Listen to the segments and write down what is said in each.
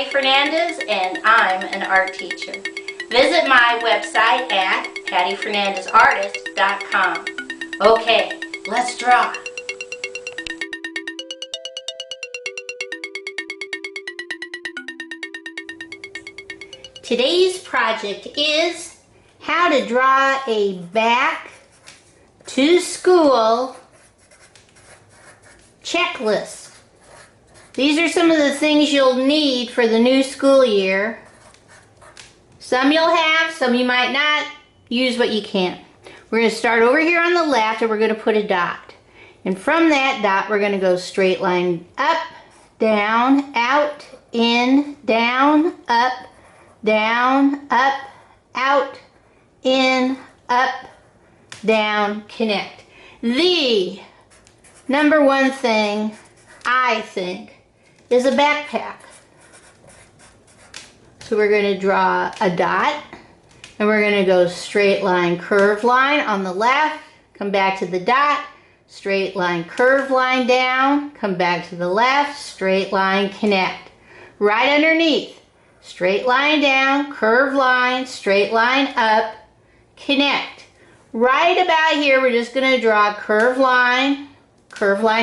Patty Fernandez and I'm an art teacher. Visit my website at pattyfernandezartist.com. Okay, let's draw. Today's project is how to draw a back to school checklist. These are some of the things you'll need for the new school year. Some you'll have, some you might not. Use what you can. We're going to start over here on the left and we're going to put a dot. And from that dot we're going to go straight line up, down, out, in, down, up, out, in, up, down, connect. The number one thing I think is a backpack. So we're going to draw a dot and we're going to go straight line, curved line on the left, come back to the dot, straight line, curved line down, come back to the left, straight line, connect. Right underneath, straight line down, curved line, straight line up, connect. Right about here we're just going to draw a curved line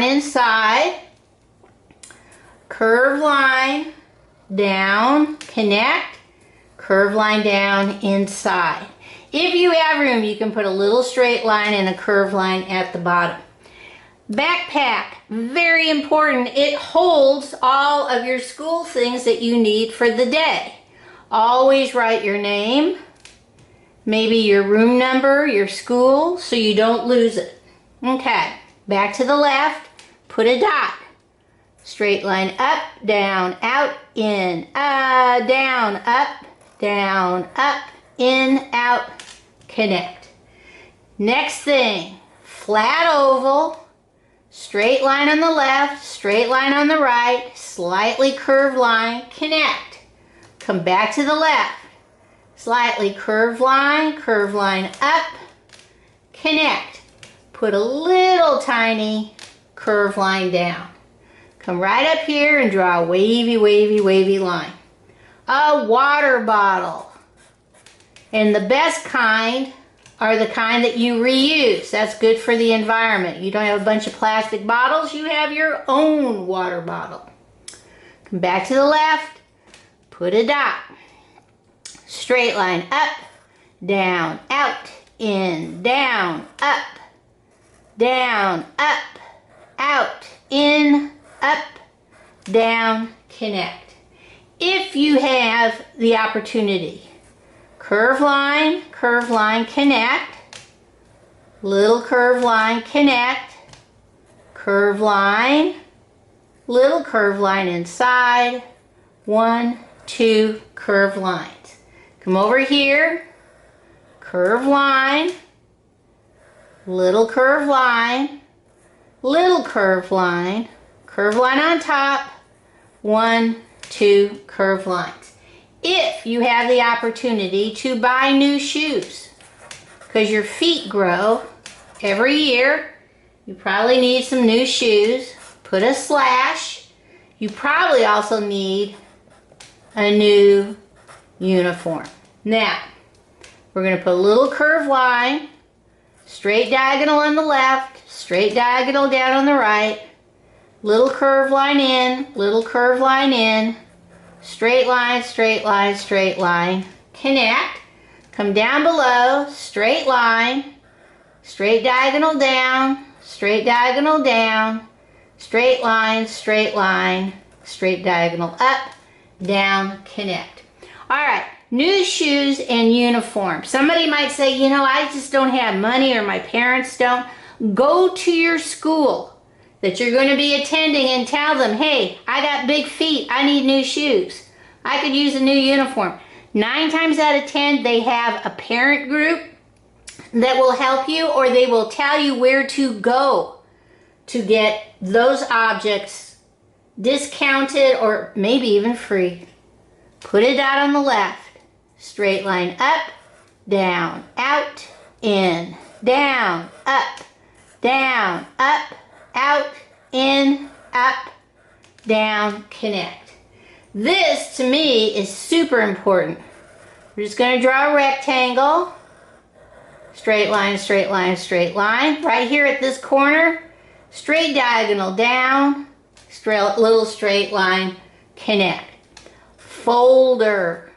inside, curved line down, connect, curved line down, inside. If you have room, you can put a little straight line and a curved line at the bottom. Backpack, very important. It holds all of your school things that you need for the day. Always write your name, maybe your room number, your school, so you don't lose it. Okay, back to the left, put a dot. Straight line up, down, out, in, down, up, in, out, connect. Next thing, flat oval, straight line on the left, straight line on the right, slightly curved line, connect. Come back to the left, slightly curved line up, connect. Put a little tiny curved line down. Come right up here and draw a wavy, wavy, wavy line. A water bottle. And the best kind are the kind that you reuse. That's good for the environment. You don't have a bunch of plastic bottles, you have your own water bottle. Come back to the left, put a dot. Straight line up, down, out, in, down, up, out, in, up, down, connect. If you have the opportunity, curved line, connect, little curved line, connect, curved line, little curved line inside, 1, 2 curved lines. Come over here, curved line, little curved line, curved line on top, 1, 2 curved lines. If you have the opportunity to buy new shoes, because your feet grow every year, you probably need some new shoes, put a slash. You probably also need a new uniform. Now, we're going to put a little curved line, straight diagonal on the left, straight diagonal down on the right, little curved line in, little curved line in, straight line, connect, come down below, straight line, straight diagonal down, straight diagonal down, straight line, straight diagonal up, down, connect. All right, new shoes and uniform. Somebody might say, you know, I just don't have money or my parents don't. Go to your school that you're going to be attending and tell them, hey, I got big feet, I need new shoes. I could use a new uniform. 9 times out of 10, they have a parent group that will help you, or they will tell you where to go to get those objects discounted or maybe even free. Put a dot on the left, straight line up, down, out, in, down, up, out, in, up, down, connect. This, to me, is super important. We're just going to draw a rectangle. Straight line, straight line, straight line. Right here at this corner, straight diagonal down, little straight line, connect. Folder.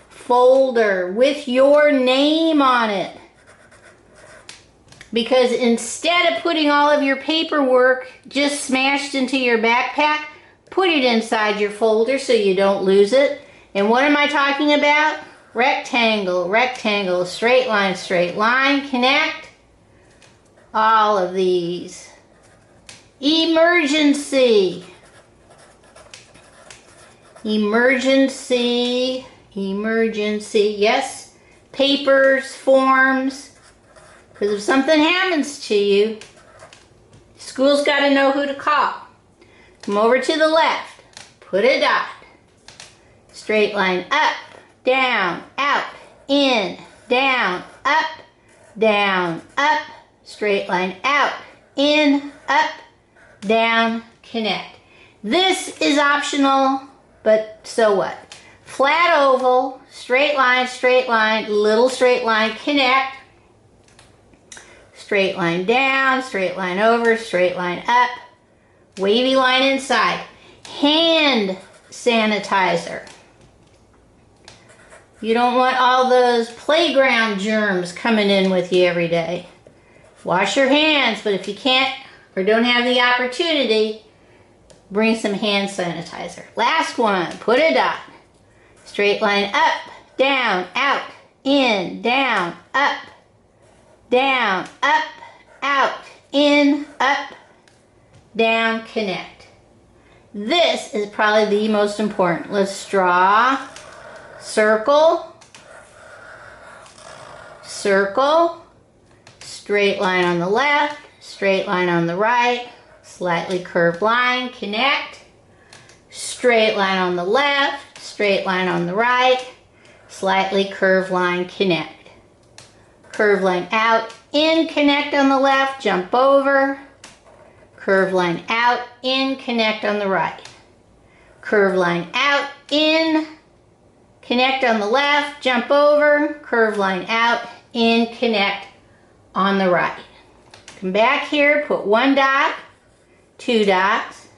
Folder with your name on it. Because instead of putting all of your paperwork just smashed into your backpack, put it inside your folder so you don't lose it. And what am I talking about? Rectangle, rectangle, straight line, connect. All of these. Emergency. Emergency, emergency, yes. Papers, forms. Because if something happens to you, school's got to know who to call. Come over to the left. Put a dot. Straight line up, down, out, in, down, up, straight line out, in, up, down, connect. This is optional, but so what? Flat oval, straight line, little straight line, connect. Straight line down, straight line over, straight line up, wavy line inside. Hand sanitizer. You don't want all those playground germs coming in with you every day. Wash your hands, but if you can't or don't have the opportunity, bring some hand sanitizer. Last one, put a dot. Straight line up, down, out, in, down, up, out, in, up, down, connect. This is probably the most important. Let's draw circle, circle, straight line on the left, straight line on the right, slightly curved line, connect, straight line on the left, straight line on the right, slightly curved line, connect. Curved line out, in, connect on the left, jump over. Curved line out, in, connect on the right. Curved line out, in, connect on the left, jump over. Curved line out, in, connect on the right. Come back here, put one dot, two dots,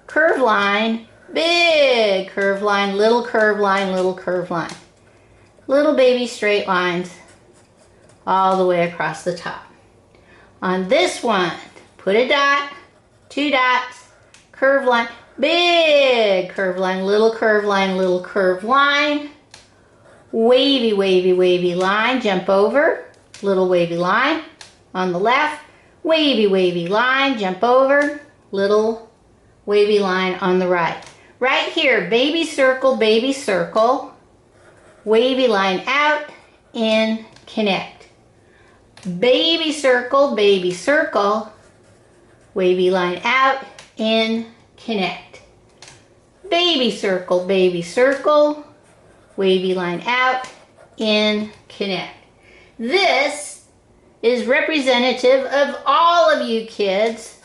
curved line, big curved line, little curved line, little curved line. Little baby straight lines all the way across the top. On this one, put a dot, two dots, curved line, big curved line, little curved line, little curved line, wavy, wavy, wavy line, jump over, little wavy line. On the left, wavy, wavy line, jump over, little wavy line on the right. Right here, baby circle, wavy line out, in, connect. Baby circle, wavy line out, in, connect. Baby circle, wavy line out, in, connect. This is representative of all of you kids,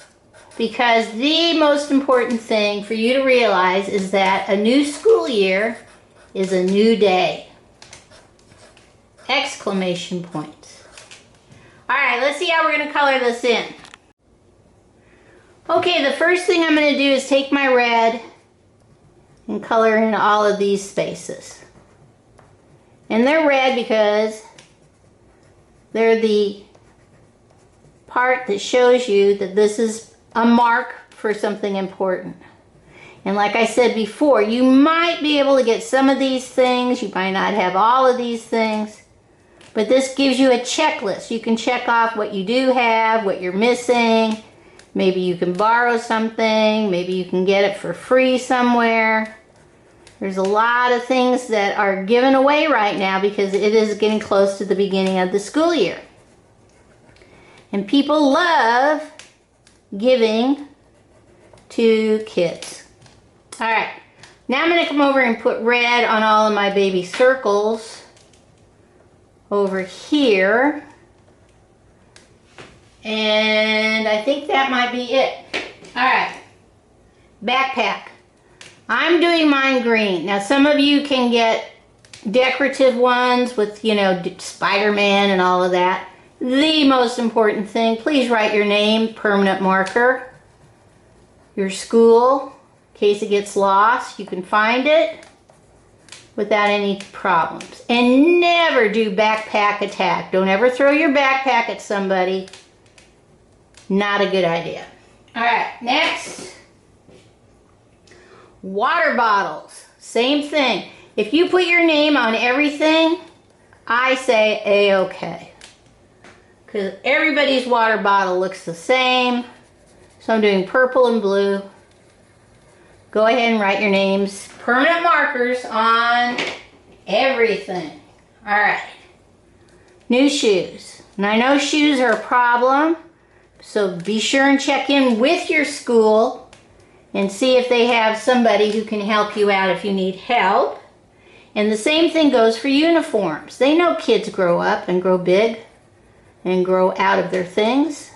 because the most important thing for you to realize is that a new school year is a new day. Exclamation points. All right, let's see how we're going to color this in. Okay, the first thing I'm going to do is take my red and color in all of these spaces. And they're red because they're the part that shows you that this is a mark for something important. And like I said before, you might be able to get some of these things, you might not have all of these things, but this gives you a checklist. You can check off what you do have, what you're missing. Maybe you can borrow something, maybe you can get it for free somewhere. There's a lot of things that are given away right now because it is getting close to the beginning of the school year. And people love giving to kids. All right, now I'm going to come over and put red on all of my baby circles over here. And I think that might be it. All right, backpack. I'm doing mine green. Now some of you can get decorative ones with, you know, Spider-Man and all of that. The most important thing, please write your name, permanent marker, your school, in case it gets lost. You can find it without any problems. And never do backpack attack. Don't ever throw your backpack at somebody. Not a good idea. All right, next. Water bottles. Same thing. If you put your name on everything, I say A-okay. Because everybody's water bottle looks the same. So I'm doing purple and blue. Go ahead and write your names. Permanent markers on everything. All right. New shoes. And I know shoes are a problem, so be sure and check in with your school and see if they have somebody who can help you out if you need help. And the same thing goes for uniforms. They know kids grow up and grow big and grow out of their things.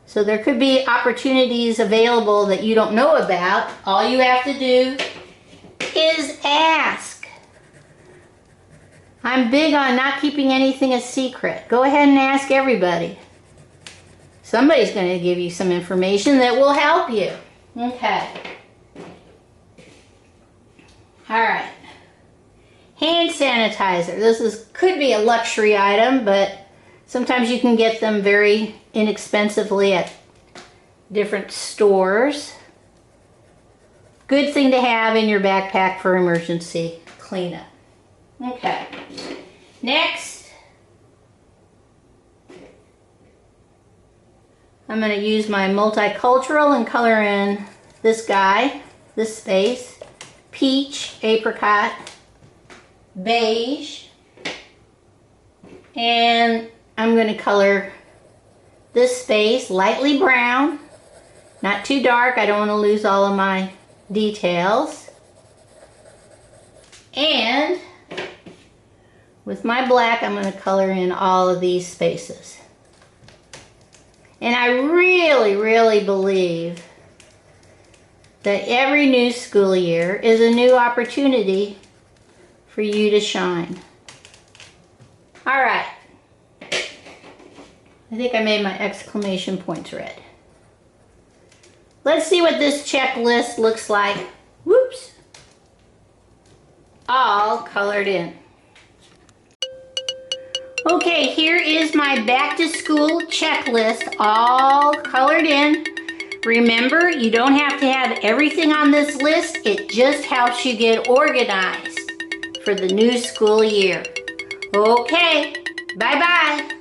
So there could be opportunities available that you don't know about. All you have to do is ask. I'm big on not keeping anything a secret. Go ahead and ask everybody. Somebody's going to give you some information that will help you. Okay. All right. Hand sanitizer. Could be a luxury item, but sometimes you can get them very inexpensively at different stores. Good thing to have in your backpack for emergency cleanup. Okay. Next, I'm going to use my multicultural and color in this guy, this space, peach, apricot, beige, and I'm going to color this space lightly brown, not too dark. I don't want to lose all of my details. And with my black, I'm going to color in all of these spaces. And I really, really believe that every new school year is a new opportunity for you to shine. All right. I think I made my exclamation points red. Let's see what this checklist looks like. Whoops. All colored in. Okay, here is my back to school checklist, all colored in. Remember, you don't have to have everything on this list. It just helps you get organized for the new school year. Okay, bye-bye.